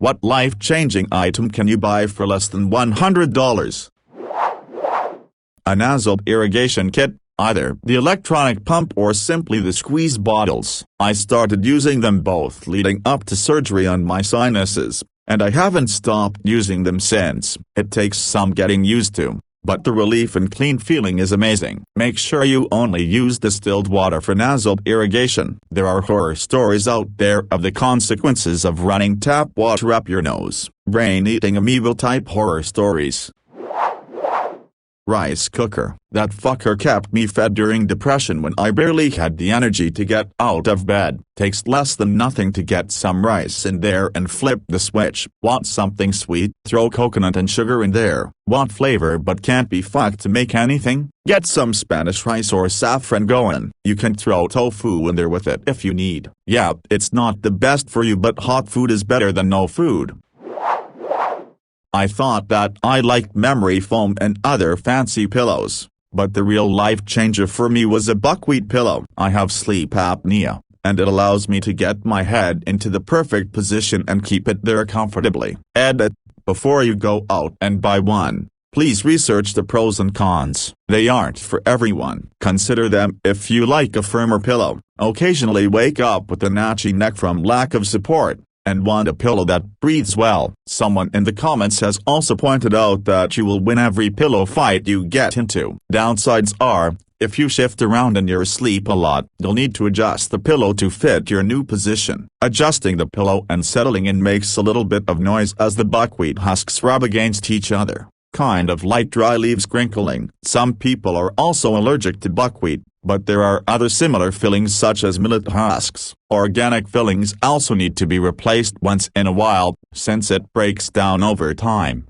What life-changing item can you buy for less than $100? A nozzle irrigation kit, either the electronic pump or simply the squeeze bottles. I started using them both leading up to surgery on my sinuses, and I haven't stopped using them since. It takes some getting used to, but the relief and clean feeling is amazing. Make sure you only use distilled water for nozzle irrigation. There are horror stories out there of the consequences of running tap water up your nose. Brain-eating amoeba-type horror stories. Rice cooker. That fucker kept me fed during depression when I barely had the energy to get out of bed. Takes less than nothing to get some rice in there and flip the switch. Want something sweet? Throw coconut and sugar in there. Want flavor but can't be fucked to make anything? Get some Spanish rice or saffron going. You can throw tofu in there with it if you need. Yeah, it's not the best for you, but hot food is better than no food. I thought that I liked memory foam and other fancy pillows, but the real life changer for me was a buckwheat pillow. I have sleep apnea, and it allows me to get my head into the perfect position and keep it there comfortably. Edit. Before you go out and buy one, please research the pros and cons. They aren't for everyone. Consider them if you like a firmer pillow, occasionally wake up with an itchy neck from lack of support, and want a pillow that breathes well. Someone in the comments has also pointed out that you will win every pillow fight you get into. Downsides are, if you shift around in your sleep a lot, you'll need to adjust the pillow to fit your new position. Adjusting the pillow and settling in makes a little bit of noise as the buckwheat husks rub against each other, kind of like dry leaves crinkling. Some people are also allergic to buckwheat, but there are other similar fillings such as millet husks. Organic fillings also need to be replaced once in a while, since it breaks down over time.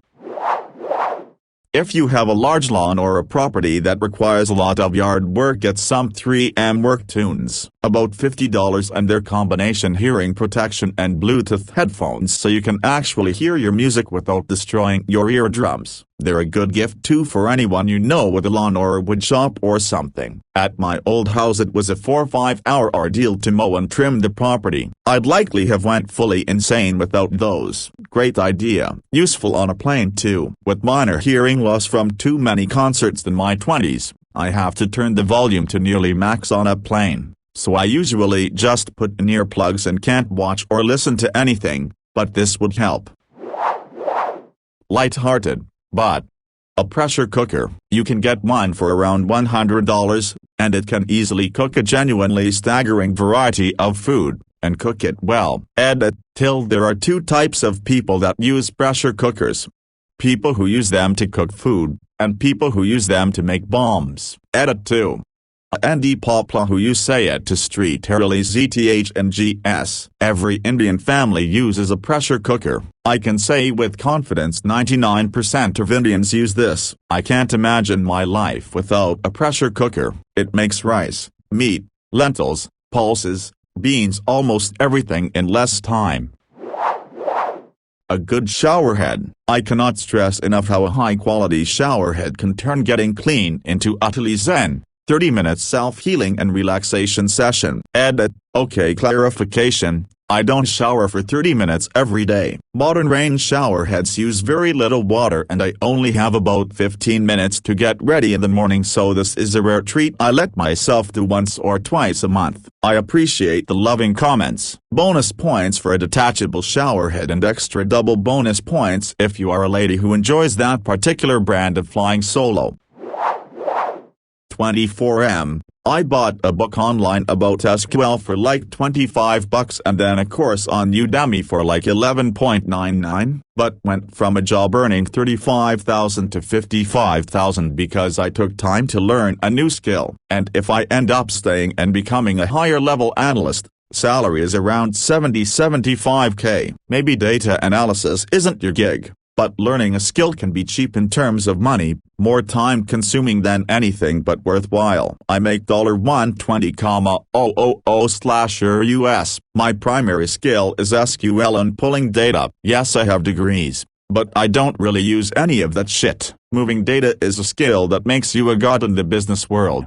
If you have a large lawn or a property that requires a lot of yard work, get some 3M work tunes, about $50, and their combination hearing protection and Bluetooth headphones so you can actually hear your music without destroying your eardrums. They're a good gift too for anyone you know with a lawn or a wood shop or something. At my old house it was a 4-5 hour ordeal to mow and trim the property. I'd likely have went fully insane without those. Great idea. Useful on a plane too. With minor hearing loss from too many concerts in my 20s, I have to turn the volume to nearly max on a plane, so I usually just put in earplugs and can't watch or listen to anything, but this would help. Light-hearted, but a pressure cooker. You can get one for around $100, and it can easily cook a genuinely staggering variety of food, and cook it well. Edit. Till there are two types of people that use pressure cookers. People who use them to cook food, and people who use them to make bombs. Edit 2. Andy Popla who you say it to street early ZTHNGS. Every Indian family uses a pressure cooker. I can say with confidence 99% of Indians use this. I can't imagine my life without a pressure cooker. It makes rice, meat, lentils, pulses, beans, almost everything in less time. A good showerhead. I cannot stress enough how a high-quality showerhead can turn getting clean into utterly zen. 30 minutes self-healing and relaxation session. Edit. Okay, clarification. I don't shower for 30 minutes every day. Modern rain shower heads use very little water and I only have about 15 minutes to get ready in the morning, so this is a rare treat I let myself do once or twice a month. I appreciate the loving comments. Bonus points for a detachable shower head and extra double bonus points if you are a lady who enjoys that particular brand of flying solo. 24M. I bought a book online about SQL for like $25 and then a course on Udemy for like $11.99, but went from a job earning $35,000 to $55,000 because I took time to learn a new skill. And if I end up staying and becoming a higher level analyst, salary is around $70-75K. Maybe data analysis isn't your gig, but learning a skill can be cheap in terms of money, more time consuming than anything but worthwhile. I make $120,000/US. My primary skill is SQL and pulling data. Yes, I have degrees, but I don't really use any of that shit. Moving data is a skill that makes you a god in the business world.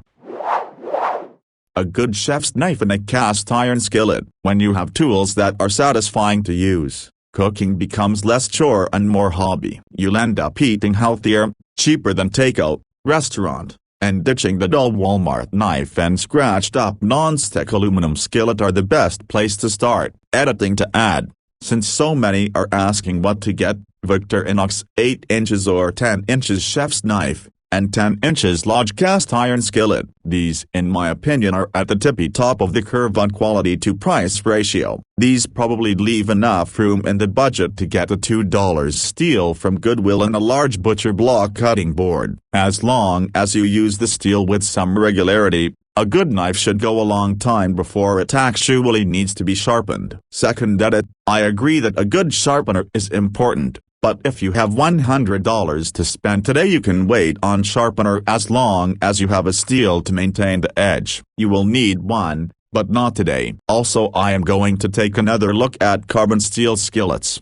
A good chef's knife and a cast iron skillet. When you have tools that are satisfying to use, cooking becomes less chore and more hobby. You'll end up eating healthier, cheaper than takeout, restaurant, and ditching the dull Walmart knife and scratched up non-stick aluminum skillet are the best place to start. Editing to add. Since so many are asking what to get, Victor Inox 8 inches or 10 inches chef's knife, and 10 inches large cast iron skillet. These, in my opinion, are at the tippy top of the curve on quality to price ratio. These probably leave enough room in the budget to get a $2 steel from Goodwill and a large butcher block cutting board. As long as you use the steel with some regularity, a good knife should go a long time before it actually needs to be sharpened. Second edit, I agree that a good sharpener is important, but if you have $100 to spend today you can wait on sharpener as long as you have a steel to maintain the edge. You will need one, but not today. Also, I am going to take another look at carbon steel skillets.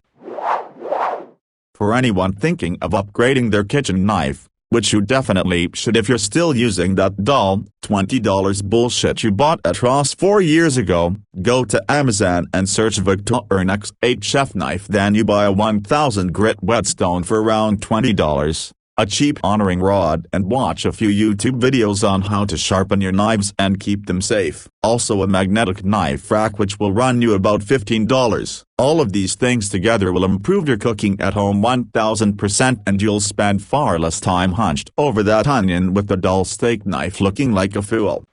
For anyone thinking of upgrading their kitchen knife, which you definitely should if you're still using that dull, $20 bullshit you bought at Ross 4 years ago, go to Amazon and search Victor Inox 8 chef knife. Then you buy a 1000 grit whetstone for around $20, a cheap honoring rod, and watch a few YouTube videos on how to sharpen your knives and keep them safe. Also a magnetic knife rack which will run you about $15. All of these things together will improve your cooking at home 1000% and you'll spend far less time hunched over that onion with the dull steak knife looking like a fool.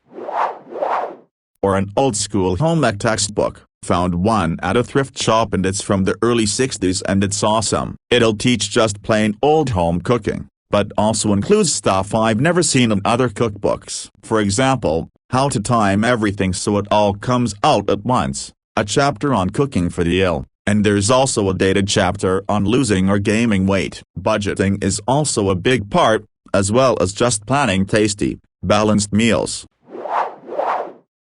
Or an old school home ec textbook. Found one at a thrift shop and it's from the early 60s and it's awesome. It'll teach just plain old home cooking, but also includes stuff I've never seen in other cookbooks. For example, how to time everything so it all comes out at once, a chapter on cooking for the ill, and there's also a dated chapter on losing or gaining weight. Budgeting is also a big part, as well as just planning tasty, balanced meals.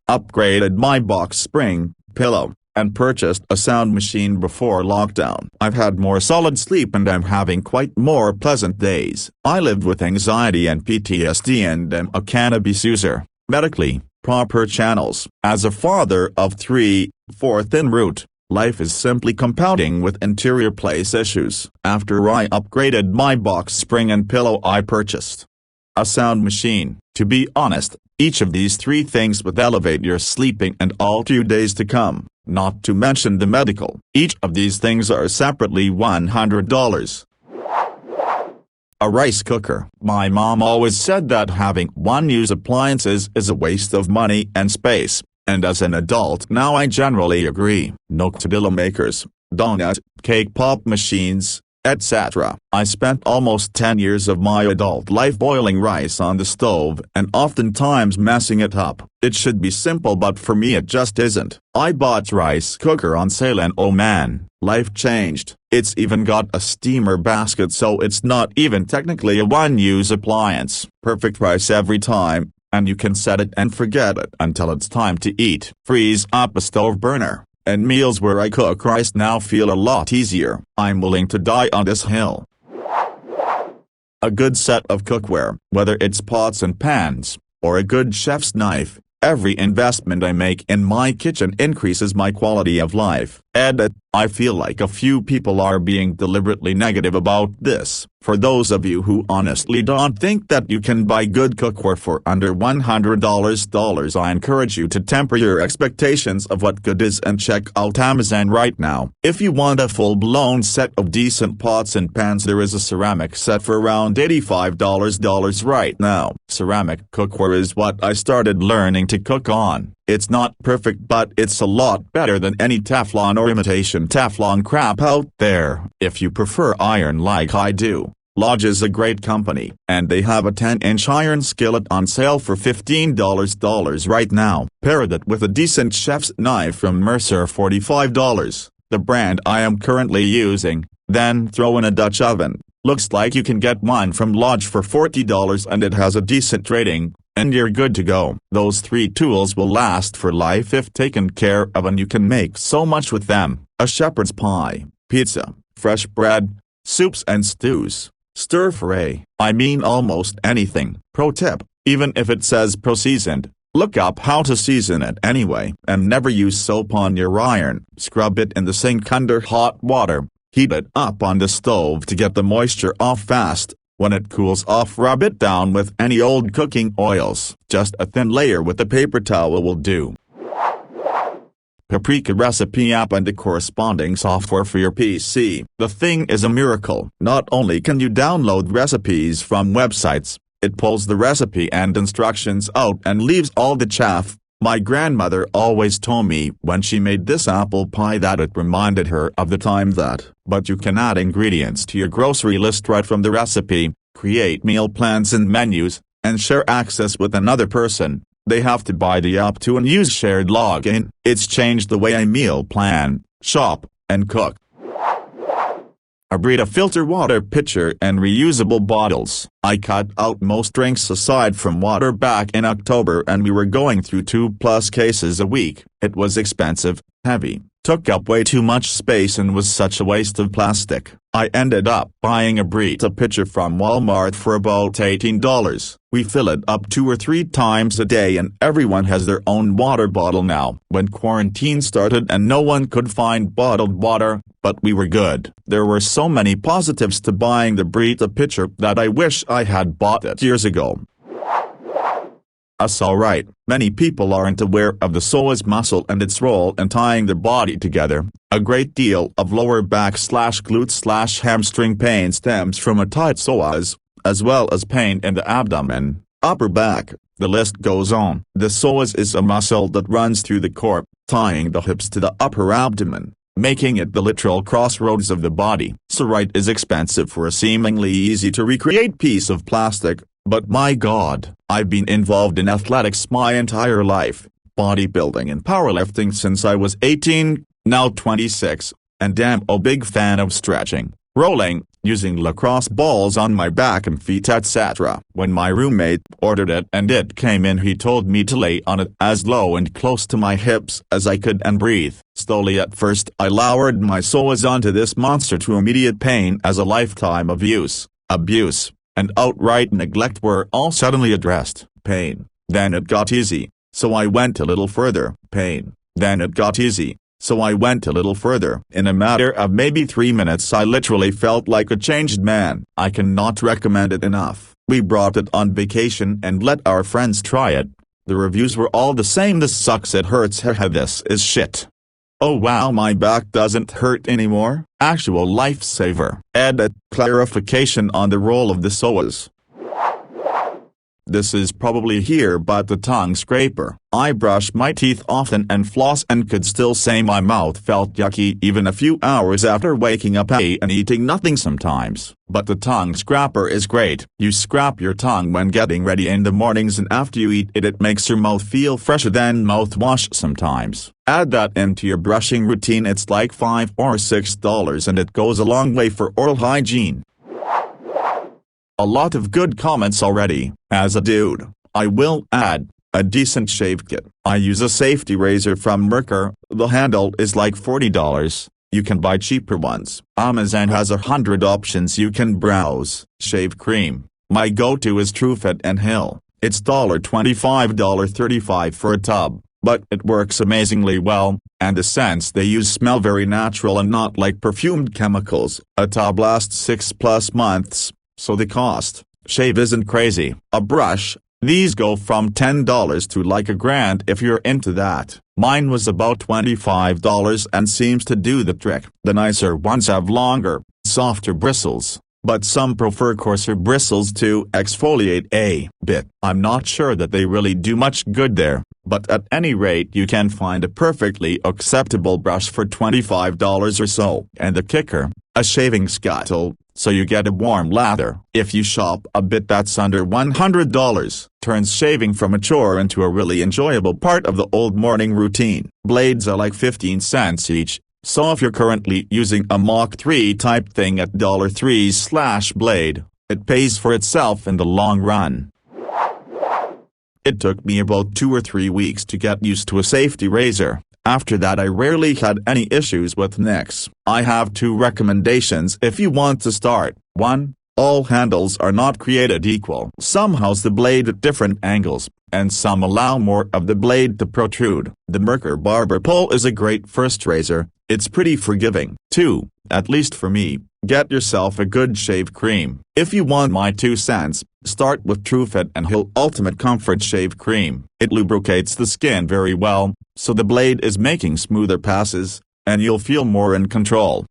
Upgraded my box spring, pillow, and purchased a sound machine before lockdown. I've had more solid sleep and I'm having quite more pleasant days. I lived with anxiety and PTSD and am a cannabis user. Medically, proper channels. As a father of 3, 4th en route, life is simply compounding with interior place issues. After I upgraded my box spring and pillow I purchased a sound machine. To be honest, each of these 3 things would elevate your sleeping and all 2 days to come, not to mention the medical. Each of these things are separately $100. A rice cooker. My mom always said that having one-use appliances is a waste of money and space, and as an adult now I generally agree. No tortilla makers, donut, cake pop machines, etc. I spent almost 10 years of my adult life boiling rice on the stove and oftentimes messing it up. It should be simple but for me it just isn't. I bought rice cooker on sale and oh man, life changed. It's even got a steamer basket so it's not even technically a one-use appliance. Perfect rice every time, and you can set it and forget it until it's time to eat. Freeze up a stove burner, and meals where I cook rice now feel a lot easier. I'm willing to die on this hill. A good set of cookware, whether it's pots and pans, or a good chef's knife, every investment I make in my kitchen increases my quality of life. Edit, I feel like a few people are being deliberately negative about this. For those of you who honestly don't think that you can buy good cookware for under $100, I encourage you to temper your expectations of what good is and check out Amazon right now. If you want a full-blown set of decent pots and pans, there is a ceramic set for around $85 right now. Ceramic cookware is what I started learning to cook on. It's not perfect but it's a lot better than any Teflon or imitation Teflon crap out there. If you prefer iron like I do, Lodge is a great company, and they have a 10-inch iron skillet on sale for $15 right now. Pair it with a decent chef's knife from Mercer, $45, the brand I am currently using, then throw in a Dutch oven. Looks like you can get one from Lodge for $40 and it has a decent rating, and you're good to go. Those 3 tools will last for life if taken care of and you can make so much with them. A shepherd's pie, pizza, fresh bread, soups and stews, stir fry, I mean almost anything. Pro tip, even if it says pro-seasoned, Look up how to season it anyway. And never use soap on your iron. Scrub it in the sink under hot water. Heat it up on the stove to get the moisture off fast. When it cools off, rub it down with any old cooking oils. Just a thin layer with a paper towel will do. Paprika recipe app and the corresponding software for your PC. The thing is a miracle. Not only can you download recipes from websites, it pulls the recipe and instructions out and leaves all the chaff. My grandmother always told me when she made this apple pie that it reminded her of the time that. But you can add ingredients to your grocery list right from the recipe, create meal plans and menus, and share access with another person. They have to buy the app too and use shared login. It's changed the way I meal plan, shop, and cook. AskReddit filter water pitcher and reusable bottles. I cut out most drinks aside from water back in October and we were going through 2+ cases a week. It was expensive, heavy, took up way too much space and was such a waste of plastic. I ended up buying a AskReddit pitcher from Walmart for about $18. We fill it up 2 or 3 times a day and everyone has their own water bottle now. When quarantine started and no one could find bottled water, but we were good. There were so many positives to buying the AskReddit pitcher that I wish I had bought it years ago. That's alright. Many people aren't aware of the psoas muscle and its role in tying the body together. A great deal of lower back/glute/hamstring pain stems from a tight psoas, as well as pain in the abdomen, upper back. The list goes on. The psoas is a muscle that runs through the core, tying the hips to the upper abdomen, making it the literal crossroads of the body. Psoas is expensive for a seemingly easy to recreate piece of plastic. But my God, I've been involved in athletics my entire life, bodybuilding and powerlifting since I was 18, now 26, and damn a big fan of stretching, rolling, using lacrosse balls on my back and feet etc. When my roommate ordered it and it came in, he told me to lay on it as low and close to my hips as I could and breathe. Slowly at first I lowered my psoas onto this monster to immediate pain as a lifetime of use, abuse, and outright neglect were all suddenly addressed. Pain. Then it got easy, so I went a little further. Pain. Then it got easy, so I went a little further. In a matter of maybe 3 minutes I literally felt like a changed man. I cannot recommend it enough. We brought it on vacation and let our friends try it. The reviews were all the same: this sucks, it hurts, haha, this is shit. Oh wow, my back doesn't hurt anymore. Actual lifesaver. Edit. Clarification on the role of the psoas. This is probably here but the tongue scraper. I brush my teeth often and floss and could still say my mouth felt yucky even a few hours after waking up and eating nothing sometimes. But the tongue scraper is great. You scrap your tongue when getting ready in the mornings and after you eat it, it makes your mouth feel fresher than mouthwash sometimes. Add that into your brushing routine. It's like $5 or $6 and it goes a long way for oral hygiene. A lot of good comments already. As a dude, I will add, a decent shave kit. I use a safety razor from Mercer. The handle is like $40. You can buy cheaper ones. Amazon has 100 options you can browse. Shave cream. My go-to is TrueFit and Hill. It's $25, $35 for a tub, but it works amazingly well, and the scents they use smell very natural and not like perfumed chemicals. A tub lasts 6+ months. So the cost, shave isn't crazy. A brush, these go from $10 to like $1,000 if you're into that. Mine was about $25 and seems to do the trick. The nicer ones have longer, softer bristles, but some prefer coarser bristles to exfoliate a bit. I'm not sure that they really do much good there, but at any rate you can find a perfectly acceptable brush for $25 or so. And the kicker, a shaving scuttle, so you get a warm lather. If you shop a bit that's under $100, turns shaving from a chore into a really enjoyable part of the old morning routine. Blades are like 15 cents each, so if you're currently using a Mach 3 type thing at $3/blade, it pays for itself in the long run. It took me about 2 or 3 weeks to get used to a safety razor. After that I rarely had any issues with nicks. I have 2 recommendations if you want to start. 1. All handles are not created equal. Some house the blade at different angles, and some allow more of the blade to protrude. The Merkur barber pole is a great first razor. It's pretty forgiving, too, at least for me. Get yourself a good shave cream. If you want my 2 cents, start with TrueFit and Hill Ultimate Comfort Shave Cream. It lubricates the skin very well, so the blade is making smoother passes, and you'll feel more in control.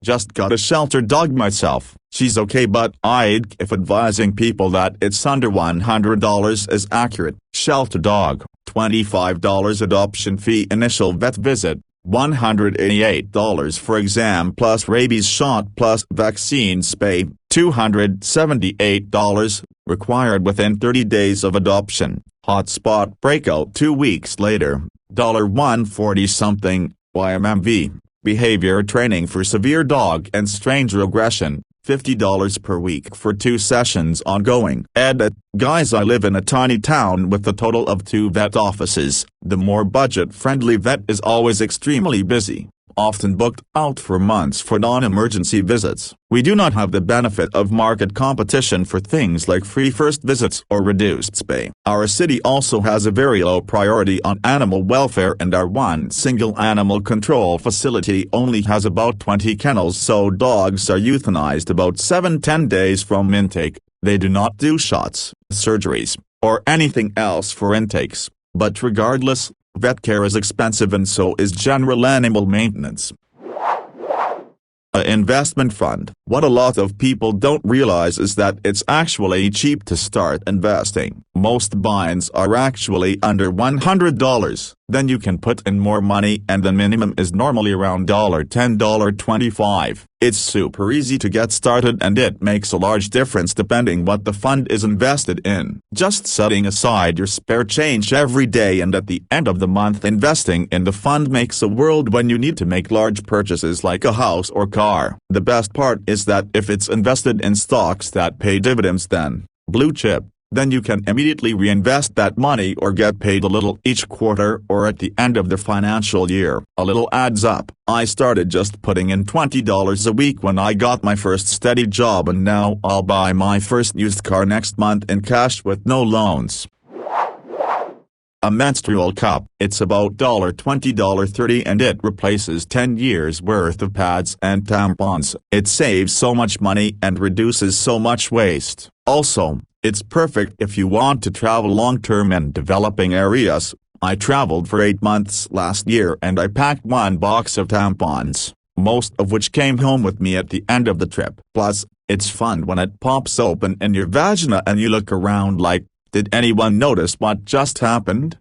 Just got a shelter dog myself. She's okay, but if advising people that it's under $100 is accurate. Shelter dog, $25 adoption fee, initial vet visit, $188 for exam plus rabies shot plus vaccine spay, $278, required within 30 days of adoption. Hotspot breakout 2 weeks later, $140 something, YMMV. Behavior training for severe dog and stranger aggression, $50 per week for 2 sessions ongoing. Edit. Guys, I live in a tiny town with a total of 2 vet offices. The more budget-friendly vet is always extremely busy, often booked out for months for non-emergency visits. We do not have the benefit of market competition for things like free first visits or reduced spay. Our city also has a very low priority on animal welfare, and our one single animal control facility only has about 20 kennels, so dogs are euthanized about 7-10 days from intake. They do not do shots, surgeries, or anything else for intakes. But regardless, vet care is expensive, and so is general animal maintenance. An investment fund. What a lot of people don't realize is that it's actually cheap to start investing. Most binds are actually under $100. Then you can put in more money, and the minimum is normally around $10, $25. It's super easy to get started, and it makes a large difference depending what the fund is invested in. Just setting aside your spare change every day and at the end of the month investing in the fund makes a world when you need to make large purchases like a house or car. The best part is that if it's invested in stocks that pay dividends, then blue chip, then you can immediately reinvest that money or get paid a little each quarter or at the end of the financial year. A little adds up. I started just putting in $20 a week when I got my first steady job, and now I'll buy my first used car next month in cash with no loans. A menstrual cup. It's about $20, $30, and it replaces 10 years worth of pads and tampons. It saves so much money and reduces so much waste. Also, it's perfect if you want to travel long-term in developing areas. I traveled for 8 months last year, and I packed 1 box of tampons, most of which came home with me at the end of the trip. Plus, it's fun when it pops open in your vagina and you look around like, did anyone notice what just happened?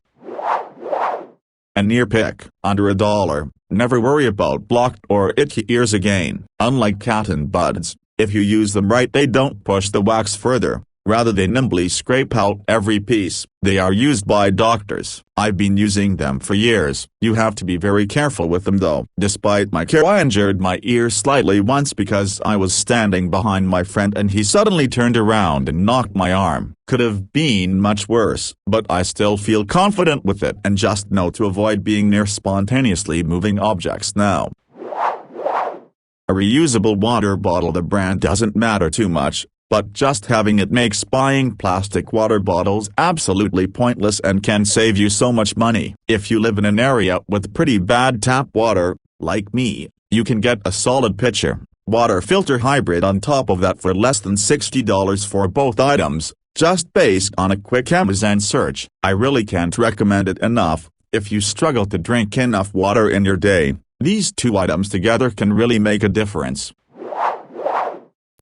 An ear pick, under $1. Never worry about blocked or itchy ears again. Unlike cotton buds, if you use them right, they don't push the wax further. Rather, they nimbly scrape out every piece. They are used by doctors. I've been using them for years. You have to be very careful with them though. Despite my care, I injured my ear slightly once because I was standing behind my friend and he suddenly turned around and knocked my arm. Could have been much worse, but I still feel confident with it and just know to avoid being near spontaneously moving objects now. A reusable water bottle. The brand doesn't matter too much, but just having it makes buying plastic water bottles absolutely pointless and can save you so much money. If you live in an area with pretty bad tap water, like me, you can get a solid pitcher water filter hybrid on top of that for less than $60 for both items, just based on a quick Amazon search. I really can't recommend it enough. If you struggle to drink enough water in your day, these 2 items together can really make a difference.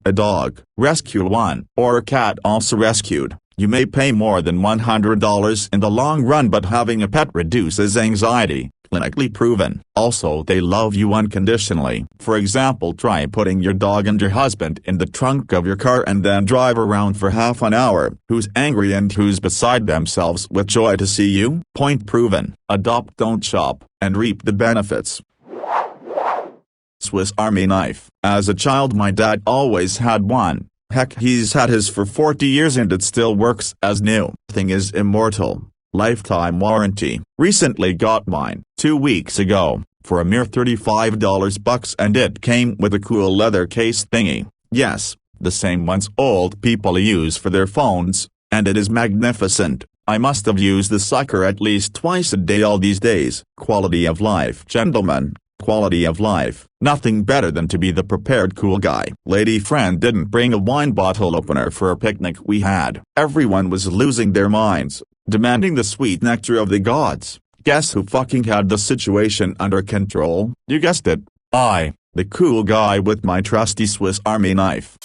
A dog, rescue one, or a cat also rescued. You may pay more than $100 in the long run, but having a pet reduces anxiety, clinically proven. Also, they love you unconditionally. For example, try putting your dog and your husband in the trunk of your car and then drive around for half an hour. Who's angry and who's beside themselves with joy to see you? Point proven. Adopt, don't shop, and reap the benefits. Swiss Army knife. As a child, my dad always had one. Heck, he's had his for 40 years and it still works as new. Thing is immortal. Lifetime warranty. Recently got mine 2 weeks ago for a mere $35 and it came with a cool leather case thingy. Yes, the same ones old people use for their phones. And it is magnificent. I must have used the sucker at least twice a day all these days. Quality of life, gentlemen. Quality of life. Nothing better than to be the prepared cool guy. Lady friend didn't bring a wine bottle opener for a picnic we had. Everyone was losing their minds, demanding the sweet nectar of the gods. Guess who fucking had the situation under control? You guessed it. I, the cool guy with my trusty Swiss Army knife.